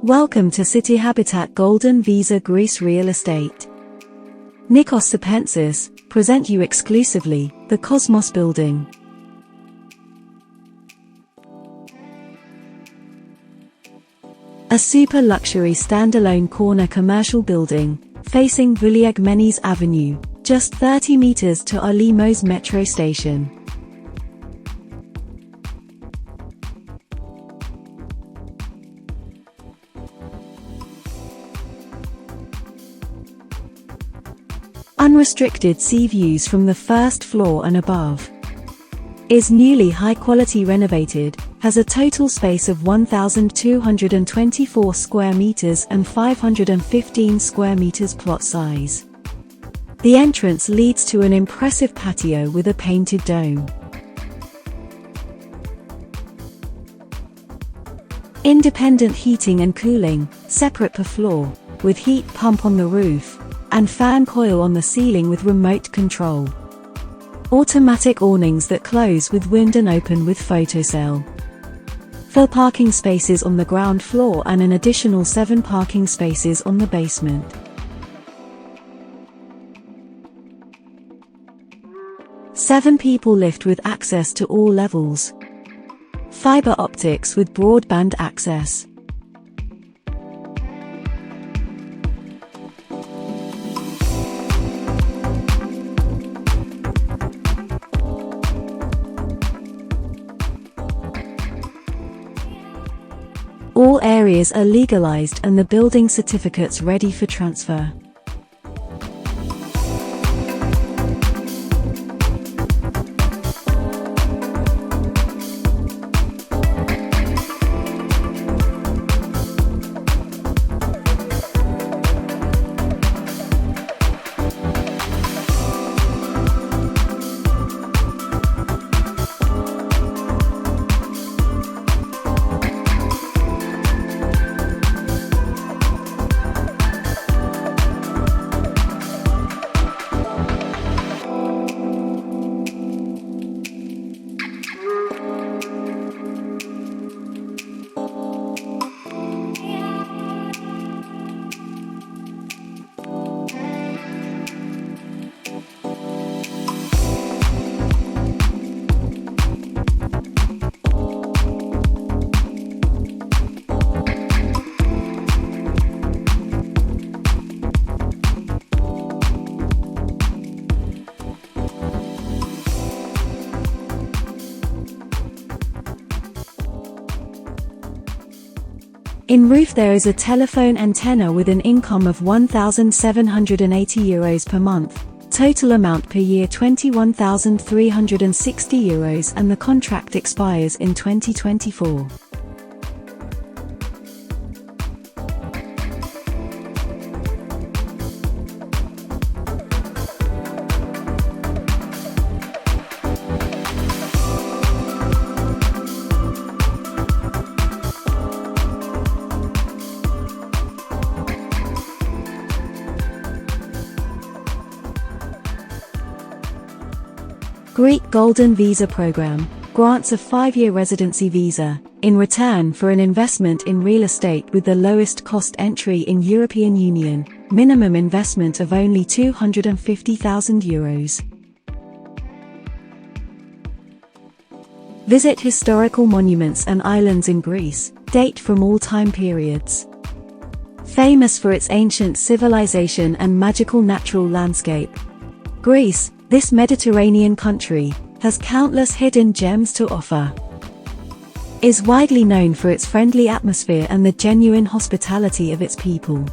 Welcome to CITYHABITAT Goldenvisa Greece Real Estate. Nikossepentzis present you exclusively the Cosmos building. A super luxury standalone corner commercial building facing Vouliagmenis Avenue, just 30 meters to Alimos Metro Station. Unrestricted sea views from the first floor and above. Is newly high-quality renovated, has a total space of 1,224 square meters and 515 square meters plot size. The entrance leads to an impressive patio with a painted dome. Independent heating and cooling, separate per floor, with heat pump on the roof, and fan coil on the ceiling with remote control. Automatic awnings that close with wind and open with Photocell. Full parking spaces on the ground floor and an additional 7 parking spaces on the basement. Seven people lift with access to all levels. Fiber optics with broadband access. All areas are legalized and the building certificates ready for transfer. In roof there is a telephone antenna with an income of €1,780 per month, total amount per year €21,360 and the contract expires in 2024. Greek Goldenvisa program grants a 5-year residency visa in return for an investment in real estate with the lowest cost entry in European Union, minimum investment of only €250,000. Visit historical monuments and islands in Greece, date from all time periods. Famous for its ancient civilization and magical natural landscape, Greece, this Mediterranean country, has countless hidden gems to offer. Is widely known for its friendly atmosphere and the genuine hospitality of its people.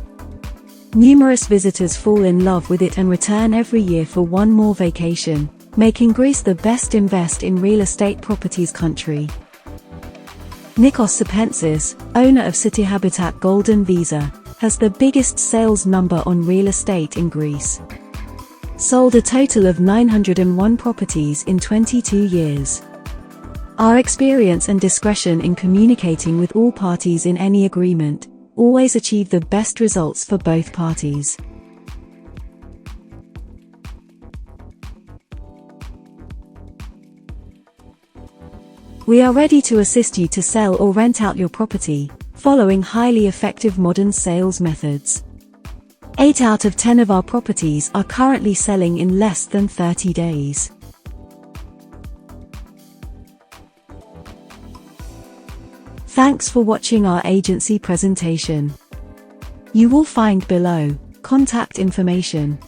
Numerous visitors fall in love with it and return every year for one more vacation, making Greece the best invest in real estate properties country. Nikossepentzis, owner of CITYHABITAT Goldenvisa, has the biggest sales number on real estate in Greece. Sold a total of 901 properties in 22 years. Our experience and discretion in communicating with all parties in any agreement always achieve the best results for both parties. We are ready to assist you to sell or rent out your property. following highly effective modern sales methods. 8 out of 10 of our properties are currently selling in less than 30 days. Thanks for watching our agency presentation. You will find below contact information.